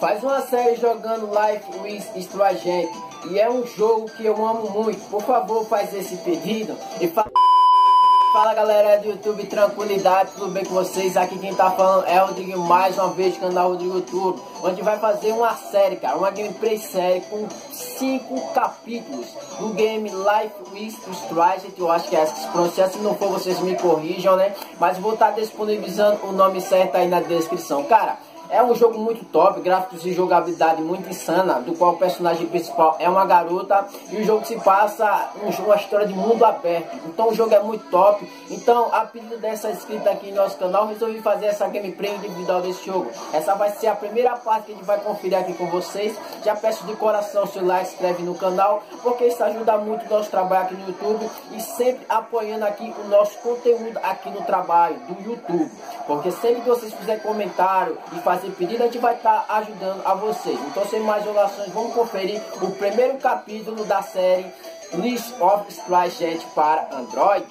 Faz uma série jogando Life with Explodir e é um jogo que eu amo muito. Por favor, faz esse pedido e Fala galera do YouTube, tranquilidade, tudo bem com vocês? Aqui quem tá falando é o Rodrigo, mais uma vez, canal Rodrigo YouTube, onde vai fazer uma série, cara, uma gameplay série com 5 capítulos do game Life with Explodir. Eu acho que é essa que se pronuncia, se não for vocês me corrijam, né? Mas vou estar disponibilizando o nome certo aí na descrição, cara. É um jogo muito top, gráficos e jogabilidade muito insana, do qual o personagem principal é uma garota e o jogo se passa uma história de mundo aberto. Então o jogo é muito top. Então, a pedido dessa inscrita aqui no nosso canal, resolvi fazer essa gameplay individual desse jogo. Essa vai ser a primeira parte que a gente vai conferir aqui com vocês. Já peço de coração seu like, se inscreve no canal, porque isso ajuda muito o nosso trabalho aqui no YouTube e sempre apoiando aqui o nosso conteúdo aqui no trabalho do YouTube. Porque sempre que vocês fizerem comentário e fazer pedido, a gente vai estar ajudando a vocês. Então, sem mais enrolações, vamos conferir o primeiro capítulo da série List of Explodir para Android.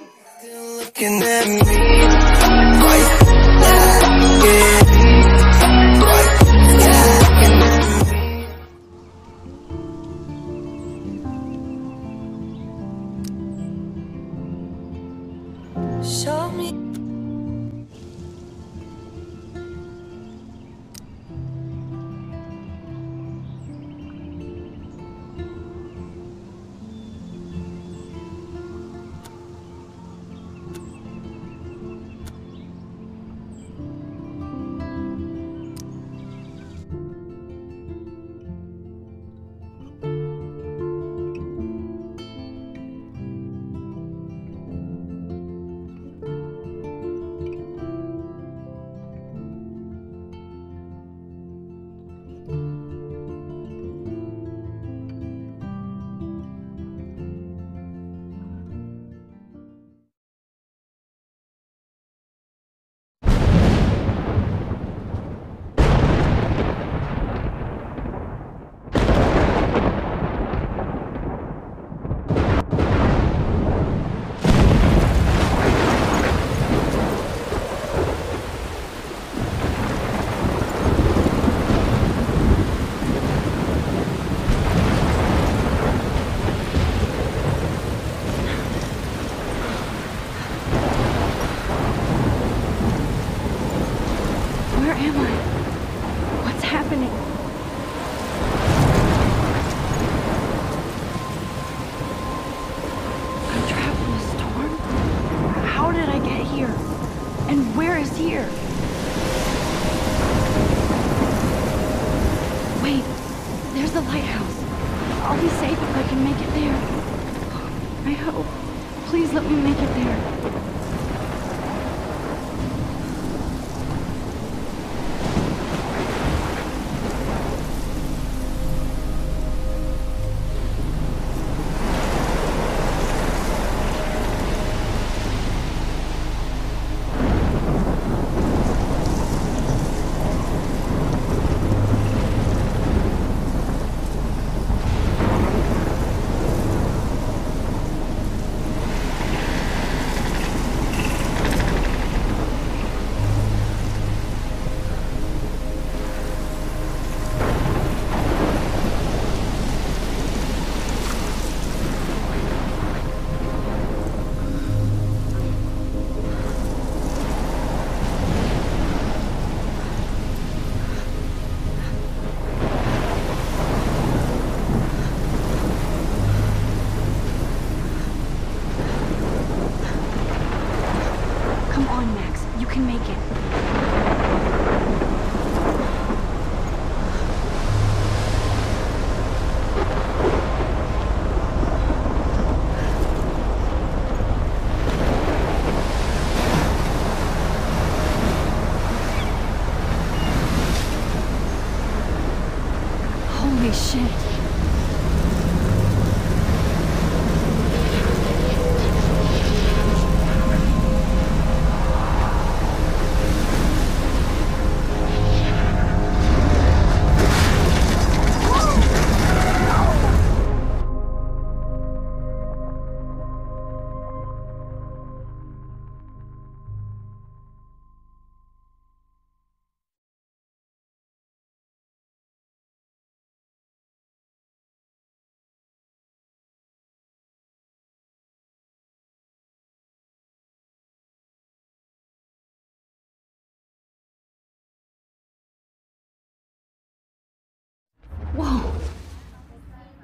Show me. Where am I? What's happening? I'm trapped in a storm? How did I get here? And where is here? Wait, there's the lighthouse. I'll be safe if I can make it there. I hope. Please let me make it there. Come on, Max. You can make it. Holy shit.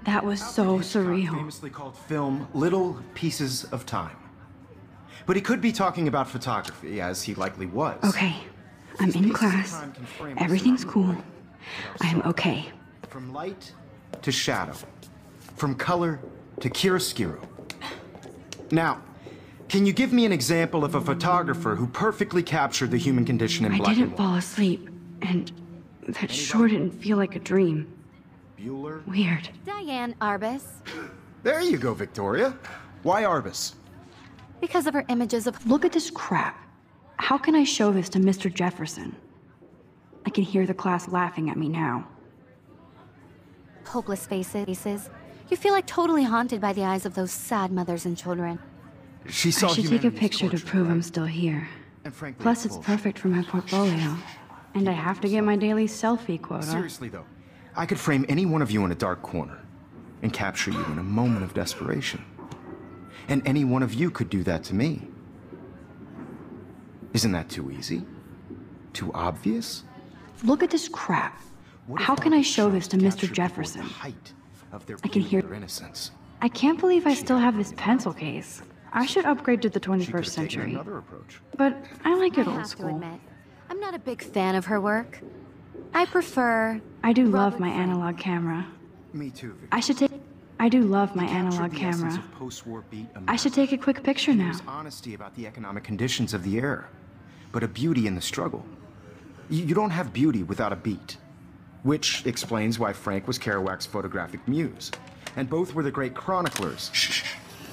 That was so surreal. Famously called film Little Pieces of Time. But he could be talking about photography, as he likely was. Okay, I'm in class. Everything's cool. I'm okay. From light to shadow. From color to chiaroscuro. Now, can you give me an example of a photographer who perfectly captured the human condition in black and white? I didn't fall asleep, and that sure didn't feel like a dream. Bueller? Weird. Diane Arbus. There you go, Victoria. Why Arbus? Because of her images of... Look at this crap. How can I show this to Mr. Jefferson? I can hear the class laughing at me now. hopeless faces. You feel like totally haunted by the eyes of those sad mothers and children. She saw I should take a picture to prove I'm still here. Plus, it's perfect for my portfolio. And I have to get my daily selfie quota. Seriously, though, I could frame any one of you in a dark corner and capture you in a moment of desperation. And any one of you could do that to me. Isn't that too easy? Too obvious? Look at this crap. How can I show this to Mr. Jefferson? I can hear innocence. I can't believe I still have this pencil case. I should upgrade to the 21st century. Another approach. But I like it I old have to school. admit, I'm not a big fan of her work. I prefer... I do love my analog camera. Me too, Victor. I do love my He captured analog the essence camera. of post-war beat I should take a quick picture There now. was honesty about the economic conditions of the era, but a beauty in the struggle. You don't have beauty without a beat. Which explains why Frank was Kerouac's photographic muse. And both were the great chroniclers.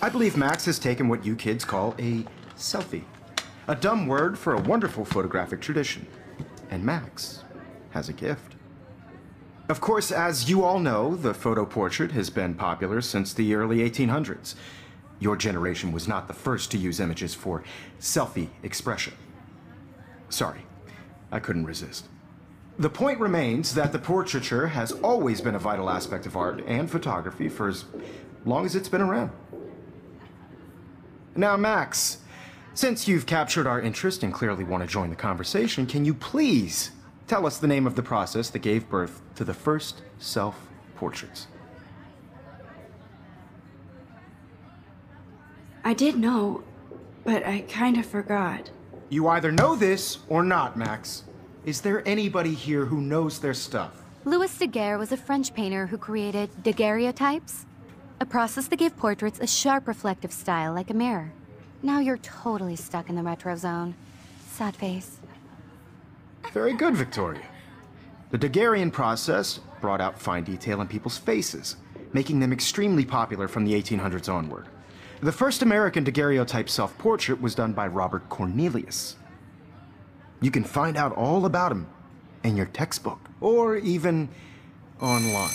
I believe Max has taken what you kids call a selfie. A dumb word for a wonderful photographic tradition. And Max has a gift. Of course, as you all know, the photo portrait has been popular since the early 1800s. Your generation was not the first to use images for selfie expression. Sorry, I couldn't resist. The point remains that the portraiture has always been a vital aspect of art and photography for as long as it's been around. Now, Max, since you've captured our interest and clearly want to join the conversation, can you please tell us the name of the process that gave birth to the first self-portraits? I did know, but I kind of forgot. You either know this or not, Max. Is there anybody here who knows their stuff? Louis Daguerre was a French painter who created daguerreotypes, a process that gave portraits a sharp reflective style like a mirror. Now you're totally stuck in the retro zone. Sad face. Very good, Victoria. The Daguerrean process brought out fine detail in people's faces, making them extremely popular from the 1800s onward. The first American daguerreotype self-portrait was done by Robert Cornelius. You can find out all about him in your textbook, or even online.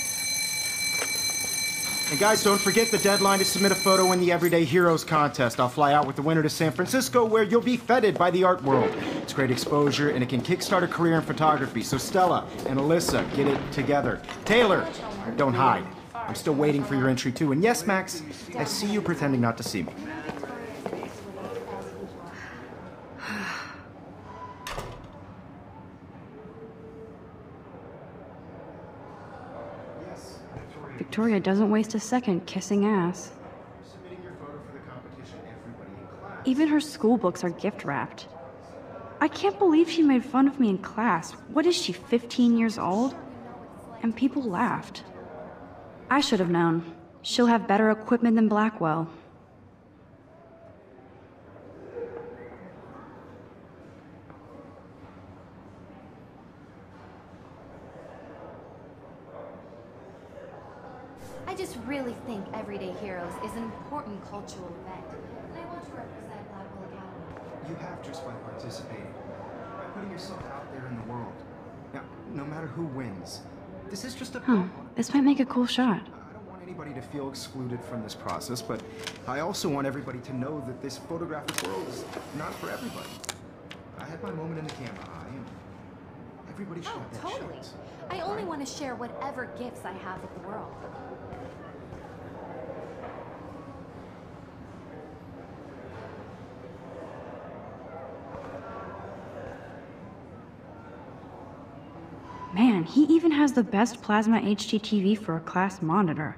And guys, don't forget the deadline to submit a photo in the Everyday Heroes contest. I'll fly out with the winner to San Francisco, where you'll be feted by the art world. It's great exposure, and it can kickstart a career in photography. So Stella and Alyssa, get it together. Taylor, don't hide. I'm still waiting for your entry too. And yes, Max, I see you pretending not to see me. Victoria doesn't waste a second kissing ass. Even her school books are gift wrapped. I can't believe she made fun of me in class. What is she, 15 years old? And people laughed. I should have known. She'll have better equipment than Blackwell. I just really think Everyday Heroes is an important cultural event, and I want to represent Blackwell Academy. You have just by participating, by putting yourself out there in the world. Now, no matter who wins, this is just a This might make a cool shot. I don't want anybody to feel excluded from this process, but I also want everybody to know that this photographic world is not for everybody. I had my moment in the camera eye, and everybody should have that Totally. chance. I only want to share whatever gifts I have with the world. Man, he even has the best plasma HDTV for a class monitor.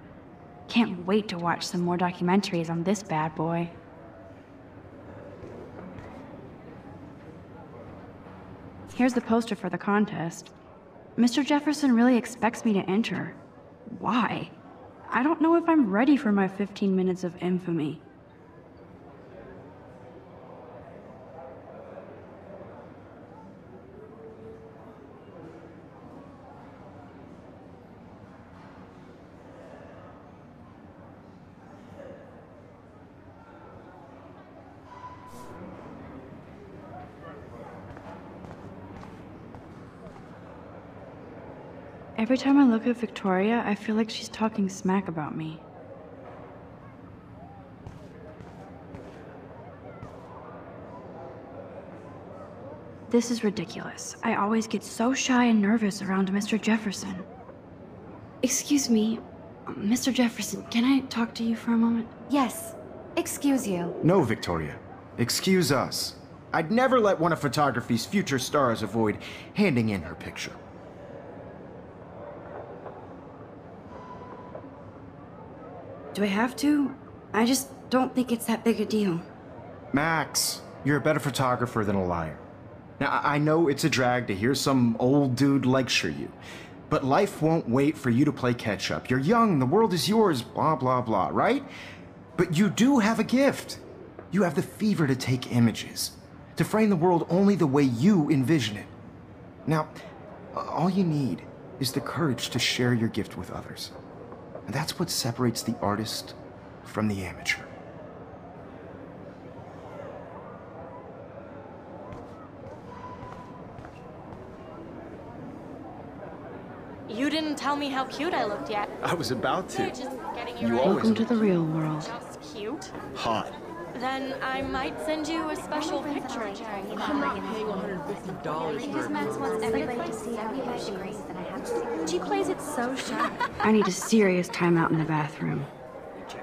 Can't wait to watch some more documentaries on this bad boy. Here's the poster for the contest. Mr. Jefferson really expects me to enter. Why? I don't know if I'm ready for my 15 minutes of infamy. Every time I look at Victoria, I feel like she's talking smack about me. This is ridiculous. I always get so shy and nervous around Mr. Jefferson. Excuse me, Mr. Jefferson, can I talk to you for a moment? Yes. Excuse you. No, Victoria. Excuse us. I'd never let one of photography's future stars avoid handing in her picture. Do I have to? I just don't think it's that big a deal. Max, you're a better photographer than a liar. Now, I know it's a drag to hear some old dude lecture you, but life won't wait for you to play catch-up. You're young, the world is yours, blah, blah, blah, right? But you do have a gift. You have the fever to take images, to frame the world only the way you envision it. Now, all you need is the courage to share your gift with others. And that's what separates the artist from the amateur. You didn't tell me how cute I looked yet. I was about to. Just getting you You ready. always Welcome to the real world. Just cute. hot. Then I might send you a special picture. I'm not paying $150 Because Max wants everybody to see how good she is that I have to. She plays it so shy. I need a serious timeout in the bathroom.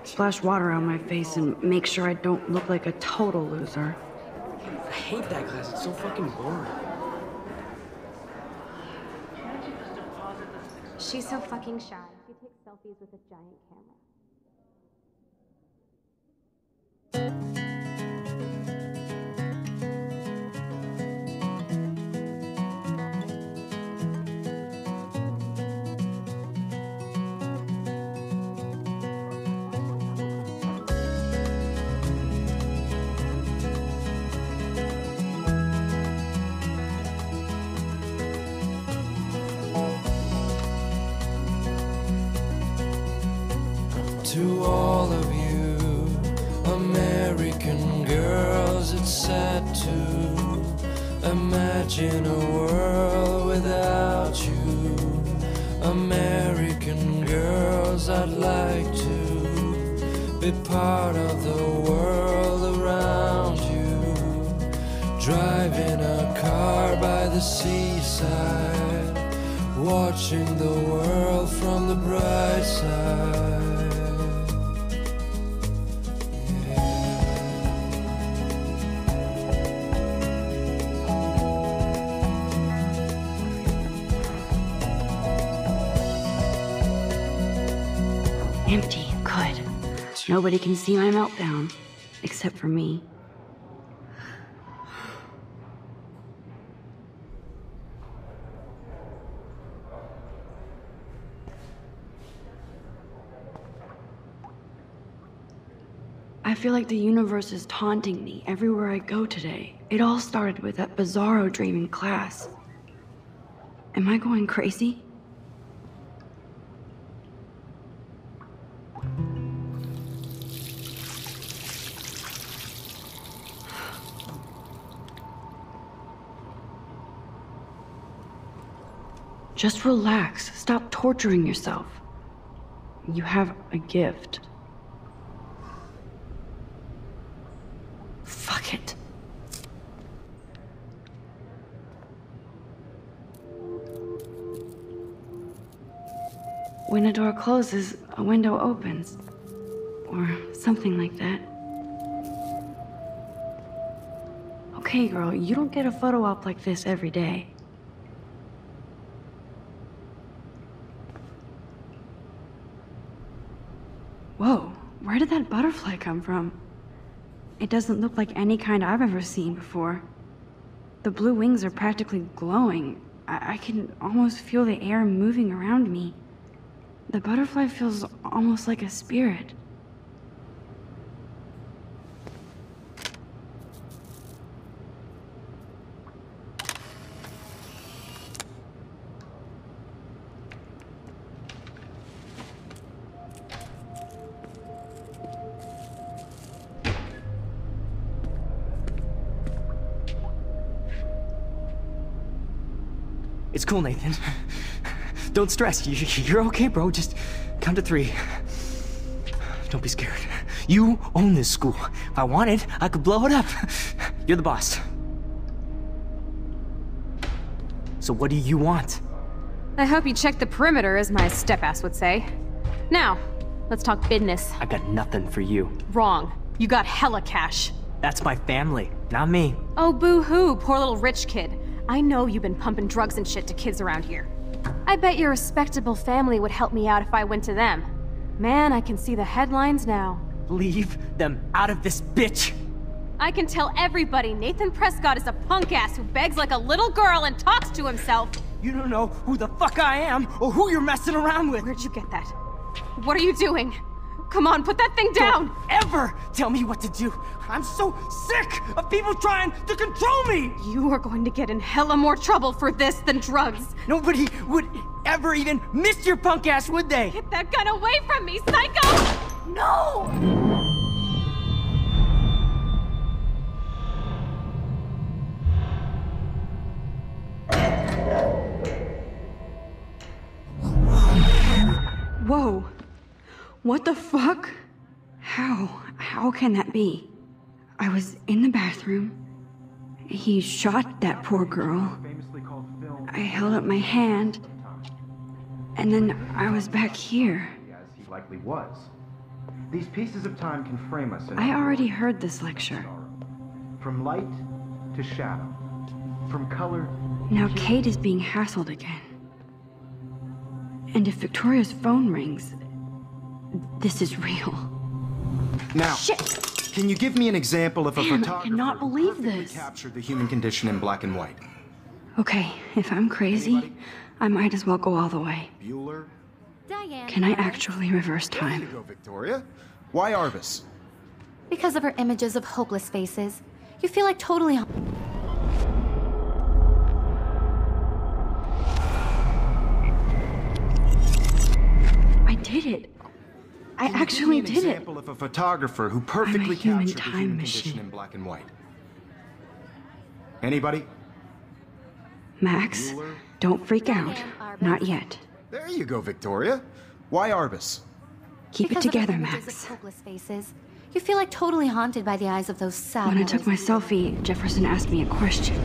Splash water on my face and make sure I don't look like a total loser. I hate that class. It's so fucking boring. She's so fucking shy. She takes selfies with a giant camera. To all of you American girls, it's sad to imagine a world without you. American girls, I'd like to be part of the world around you. Driving a car by the seaside, watching the world from the bright side. Empty. Good. Nobody can see my meltdown. Except for me. I feel like the universe is taunting me everywhere I go today. It all started with that bizarro dream in class. Am I going crazy? Just relax. Stop torturing yourself. You have a gift. Fuck it. When a door closes, a window opens. Or something like that. Okay, girl, you don't get a photo op like this every day. Whoa, where did that butterfly come from? It doesn't look like any kind I've ever seen before. The blue wings are practically glowing. I can almost feel the air moving around me. The butterfly feels almost like a spirit. It's cool, Nathan. Don't stress. You're okay, bro. Just count to 3. Don't be scared. You own this school. If I wanted, I could blow it up. You're the boss. So what do you want? I hope you checked the perimeter, as my step-ass would say. Now, let's talk business. I got nothing for you. Wrong. You got hella cash. That's my family, not me. Oh, boo-hoo, poor little rich kid. I know you've been pumping drugs and shit to kids around here. I bet your respectable family would help me out if I went to them. Man, I can see the headlines now. Leave them out of this bitch! I can tell everybody Nathan Prescott is a punk ass who begs like a little girl and talks to himself. You don't know who the fuck I am or who you're messing around with. Where'd you get that? What are you doing? Come on, put that thing down! Don't ever tell me what to do! I'm so sick of people trying to control me! You are going to get in hella more trouble for this than drugs. Nobody would ever even miss your punk ass, would they? Get that gun away from me, psycho! No! Whoa. What the fuck? How can that be? I was in the bathroom. He shot that poor girl. I held up my hand. And then I was back here. As he likely was. These pieces of time can frame us in I already heard this lecture. from light to shadow, from color. Now Kate is being hassled again. And if Victoria's phone rings, this is real. Now, Shit! can you give me an example of a Damn, I photographer cannot who believe perfectly this. captured the human condition in black and white? Okay, if I'm crazy, I might as well go all the way. Bueller? Diane. Can I actually reverse There you time? go, Victoria. Why Arbus? Because of her images of hopeless faces, you feel like totally. I did it. I actually Give me an did it. example of a photographer who perfectly human captured the time human machine. condition in black and white. Anybody? Max, Bueller? don't freak out. Not yet. There you go, Victoria. Why Arbus? Keep it Because of her together, images Max. of hopeless faces, you feel like totally haunted by the eyes of those sad. When I took my selfie, Jefferson asked me a question.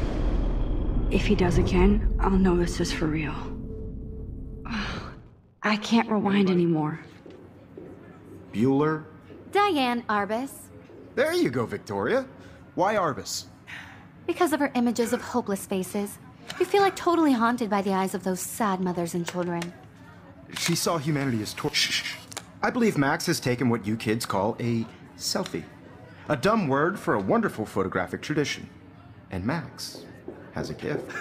If he does again, I'll know this is for real. I can't rewind anymore. Bueller? Diane Arbus. There you go, Victoria. Why Arbus? Because of her images of hopeless faces, you feel like totally haunted by the eyes of those sad mothers and children. She saw humanity as I believe Max has taken what you kids call a selfie. A dumb word for a wonderful photographic tradition. And Max has a gift.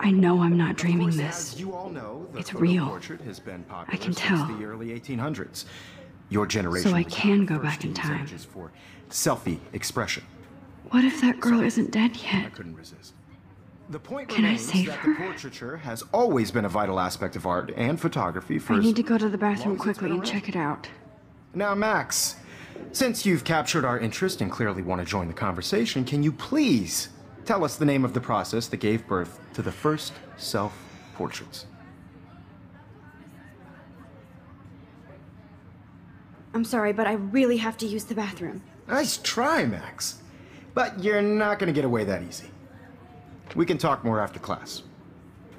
I know I'm not Of dreaming course, this. as you all know, the It's photo real. portrait has been popular I can since tell. the early 1800s. Your generation So I was can the go first back to in use time. images for selfie expression. What if that girl isn't dead I yet? couldn't resist. The point Can I remains save that her? the portraiture has always been a vital aspect of art and photography for I as need to go to the long bathroom as it's quickly been and around. check it out. Now, Max, since you've captured our interest and clearly want to join the conversation, can you please tell us the name of the process that gave birth to the first self-portraits? I'm sorry, but I really have to use the bathroom. Nice try, Max. But you're not going to get away that easy. We can talk more after class.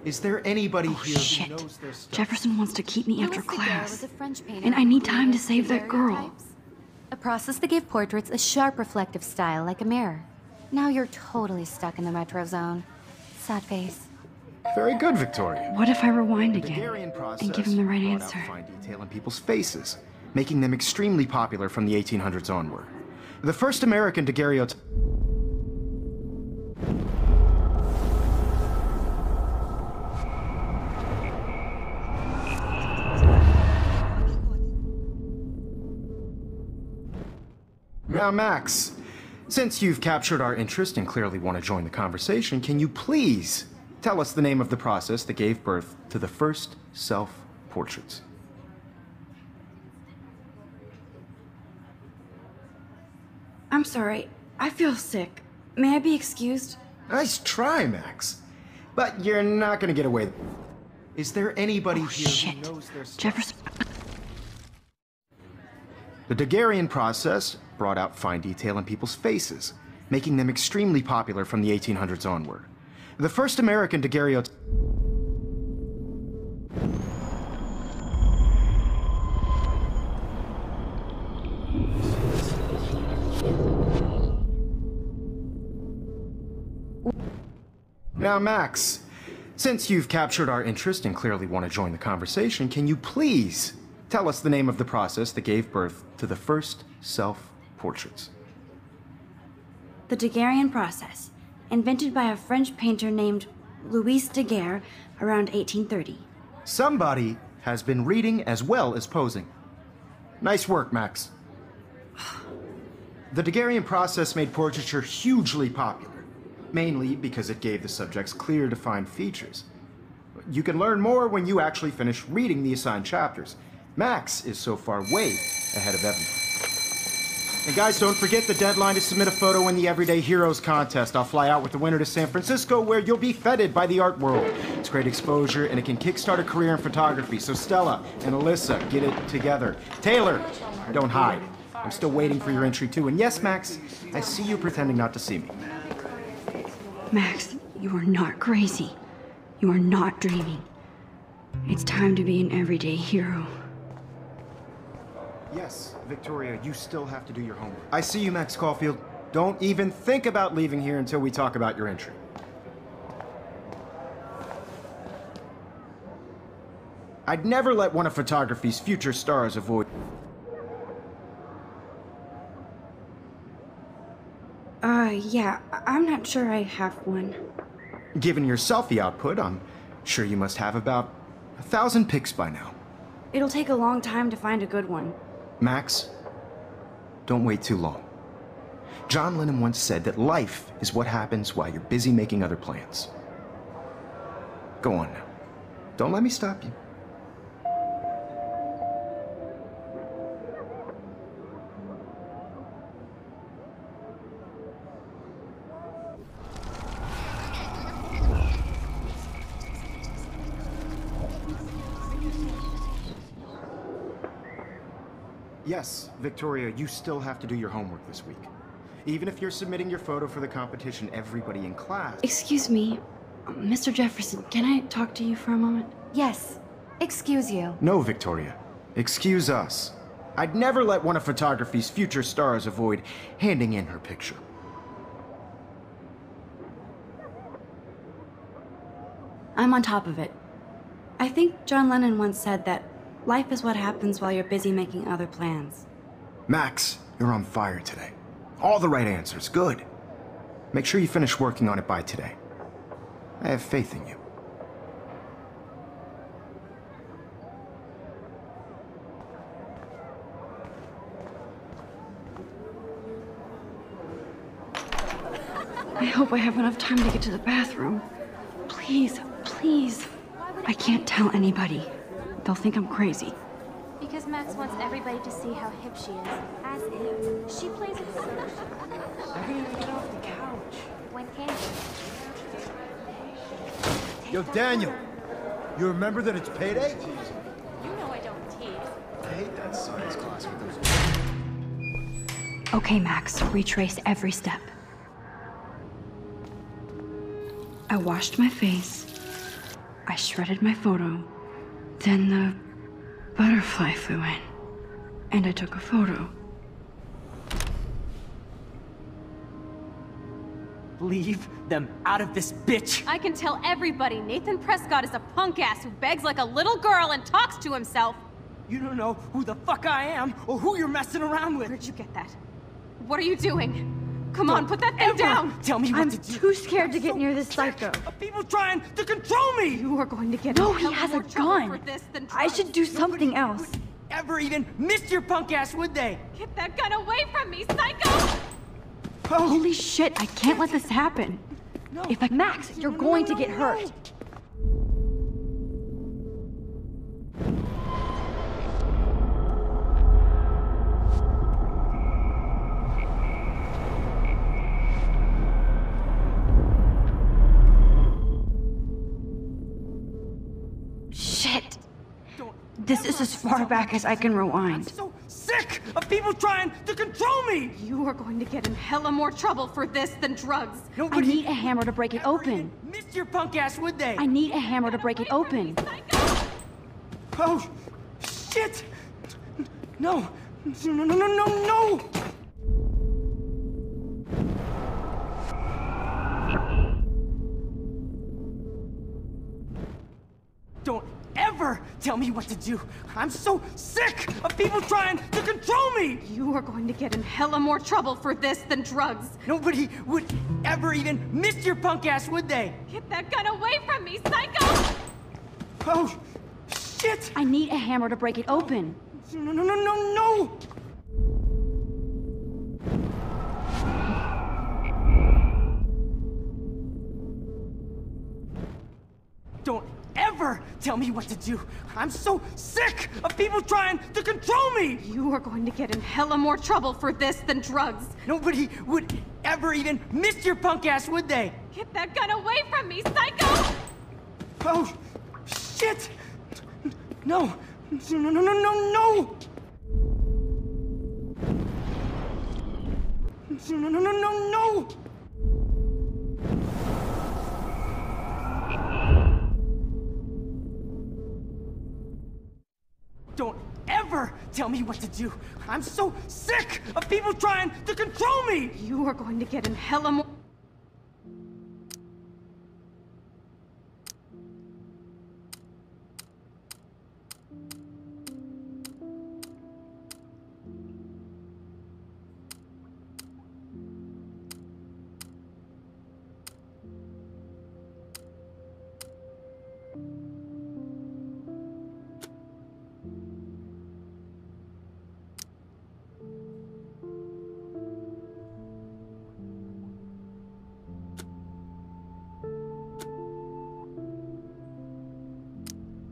Is there anybody Oh, here shit. who knows their stuff? Jefferson wants to keep me Louis after Daguerre class. was a French painter And I who need time to created save that girl. daguerreotypes, a process that gave portraits a sharp reflective style like a mirror. Now you're totally stuck in the retro zone. Sad face. Very good, Victoria. What if I rewind The again Daguerrean process and give him the right brought answer? out fine detail in people's faces, making them extremely popular from the 1800s onward. The first American daguerreotype... Now, Max, since you've captured our interest and clearly want to join the conversation, can you please tell us the name of the process that gave birth to the first self-portraits? I'm sorry. I feel sick. May I be excused? Nice try, Max. But you're not gonna get away. Is there anybody here shit. who knows their stuff? Jefferson. The daguerrean process brought out fine detail in people's faces, making them extremely popular from the 1800s onward. The first American daguerreotype... Now, Max, since you've captured our interest and clearly want to join the conversation, can you please tell us the name of the process that gave birth to the first self-portraits? The Daguerrean process, invented by a French painter named Louis Daguerre around 1830. Somebody has been reading as well as posing. Nice work, Max. The Daguerrean process made portraiture hugely popular, mainly because it gave the subjects clear, defined features. You can learn more when you actually finish reading the assigned chapters. Max is so far way ahead of everyone. And guys, don't forget the deadline to submit a photo in the Everyday Heroes contest. I'll fly out with the winner to San Francisco, where you'll be feted by the art world. It's great exposure, and it can kickstart a career in photography. So Stella and Alyssa, get it together. Taylor, don't hide. I'm still waiting for your entry too. And yes, Max, I see you pretending not to see me. Max, you are not crazy. You are not dreaming. It's time to be an everyday hero. Yes, Victoria, you still have to do your homework. I see you, Max Caulfield. Don't even think about leaving here until we talk about your entry. I'd never let one of photography's future stars avoid... Yeah, I'm not sure I have one. Given your selfie output, I'm sure you must have about 1,000 pics by now. It'll take a long time to find a good one. Max, don't wait too long. John Lennon once said that life is what happens while you're busy making other plans. Go on now. Don't let me stop you. Yes, Victoria, you still have to do your homework this week. Even if you're submitting your photo for the competition, everybody in class... Excuse me, Mr. Jefferson, can I talk to you for a moment? Yes. Excuse you. No, Victoria. Excuse us. I'd never let one of photography's future stars avoid handing in her picture. I'm on top of it. I think John Lennon once said that life is what happens while you're busy making other plans. Max, you're on fire today. All the right answers, good. Make sure you finish working on it by today. I have faith in you. I hope I have enough time to get to the bathroom. Please, please. I can't tell anybody. They'll think I'm crazy. Because Max wants everybody to see how hip she is. As if she plays it so. I can't even get off the couch. When can you? Yo, Daniel, you remember that it's payday? You know I don't tease. I hate that science class with those... Okay, Max, retrace every step. I washed my face. I shredded my photo. Then the butterfly flew in, and I took a photo. Leave them out of this bitch! I can tell everybody Nathan Prescott is a punk ass who begs like a little girl and talks to himself. You don't know who the fuck I am or who you're messing around with. Where'd you get that? What are you doing? Come on, put that thing down! Tell me what to do. I'm too scared to get near this psycho. Of people trying to control me! You are going to get No, in he hell has more a trouble gun. for this than I drugs. should do something else. Would ever even miss your punk ass, would they? Get that gun away from me, psycho! Oh, Holy shit, I can't let this happen. no. If I... Max, you're going to get hurt. Shit. This is as far back as I can rewind. So sick of people trying to control me! You are going to get in hella more trouble for this than drugs. I need a hammer to break it open. Miss your punk ass, would they? I need a hammer to break it open. Oh, shit! No, no, no, no, no, no! Don't ever tell me what to do. I'm so sick of people trying to control me! You are going to get in hella more trouble for this than drugs. Nobody would ever even miss your punk ass, would they? Get that gun away from me, psycho! Oh, shit! I need a hammer to break it open. No, no, no, no, no! Don't ever tell me what to do. I'm so sick of people trying to control me! You are going to get in hella more trouble for this than drugs. Nobody would ever even miss your punk ass, would they? Get that gun away from me, psycho! Oh, shit! No, no, no, no, no, no! No, no, no, no, no! Don't ever tell me what to do. I'm so sick of people trying to control me! You are going to get in hella more...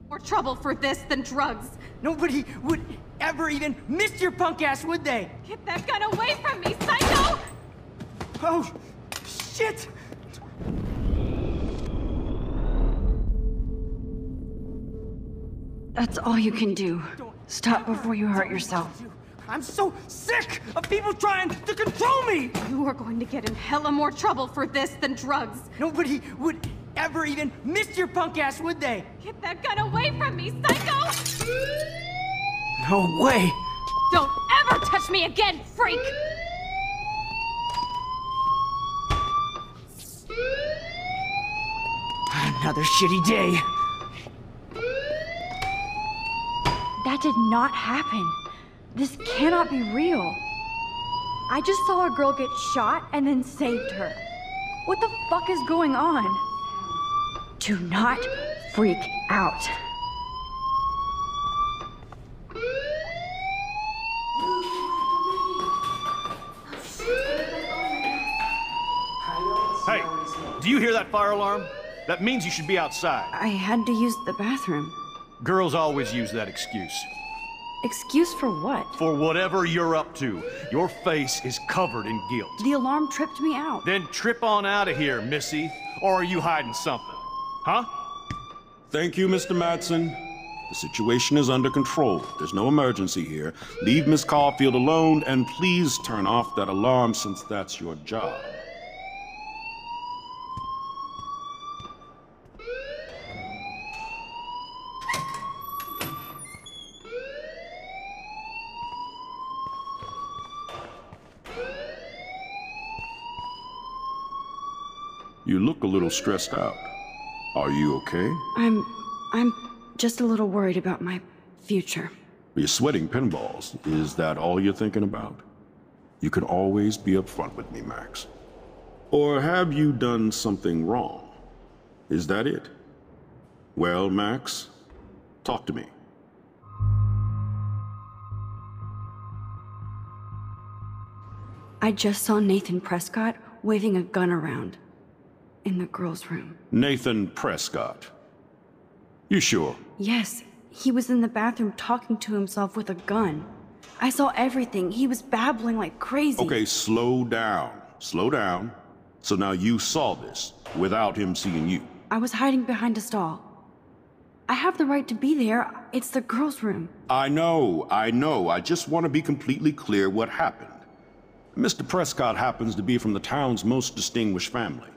more trouble for this than drugs. Nobody would ever even miss your punk ass, would they? Get that gun away from me, psycho! Oh, shit! That's all you can do. Stop before you hurt yourself. I'm so sick of people trying to control me! You are going to get in hella more trouble for this than drugs. Nobody would ever even miss your punk ass, would they? Get that gun away from me, psycho! No way! Don't ever touch me again, freak! Another shitty day. That did not happen. This cannot be real. I just saw a girl get shot and then saved her. What the fuck is going on? Do not freak out. Hey, do you hear that fire alarm? That means you should be outside. I had to use the bathroom. Girls always use that excuse. Excuse for what? For whatever you're up to, your face is covered in guilt. The alarm tripped me out. Then trip on out of here, Missy. Or are you hiding something? Huh? Thank you, Mr. Madsen. The situation is under control. There's no emergency here. Leave Miss Caulfield alone, and please turn off that alarm since that's your job. You look a little stressed out. Are you okay? I'm just a little worried about my future. You're sweating pinballs. Is that all you're thinking about? You can always be upfront with me, Max. Or have you done something wrong? Is that it? Well, Max, talk to me. I just saw Nathan Prescott waving a gun around in the girls' room. Nathan Prescott. You sure? Yes, he was in the bathroom talking to himself with a gun. I saw everything. He was babbling like crazy. Okay, slow down. Slow down. So now you saw this without him seeing you. I was hiding behind a stall. I have the right to be there. It's the girls' room. I know. I just want to be completely clear what happened. Mr. Prescott happens to be from the town's most distinguished family,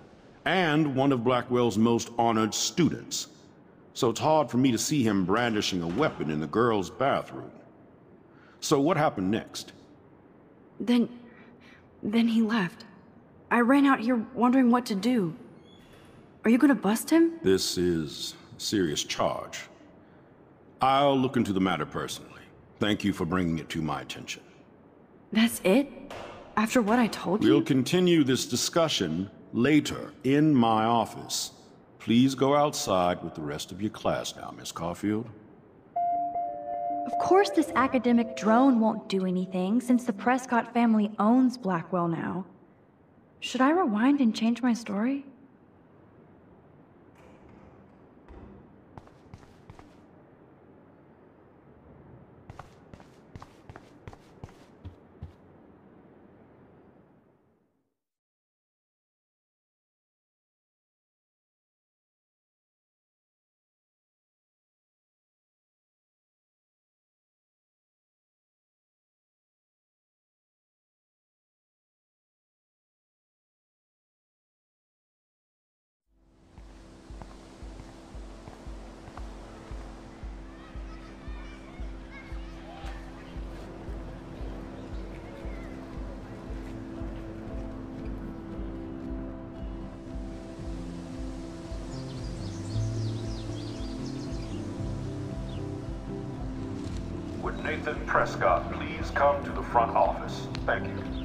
and one of Blackwell's most honored students. So it's hard for me to see him brandishing a weapon in the girls' bathroom. So what happened next? Then he left. I ran out here wondering what to do. Are you gonna bust him? This is a serious charge. I'll look into the matter personally. Thank you for bringing it to my attention. That's it? After what I told you? We'll continue this discussion later in my office. Please go outside with the rest of your class now, Miss Caulfield. Of course this academic drone won't do anything, since the Prescott family owns Blackwell now. Should I rewind and change my story? Would Nathan Prescott please come to the front office? Thank you.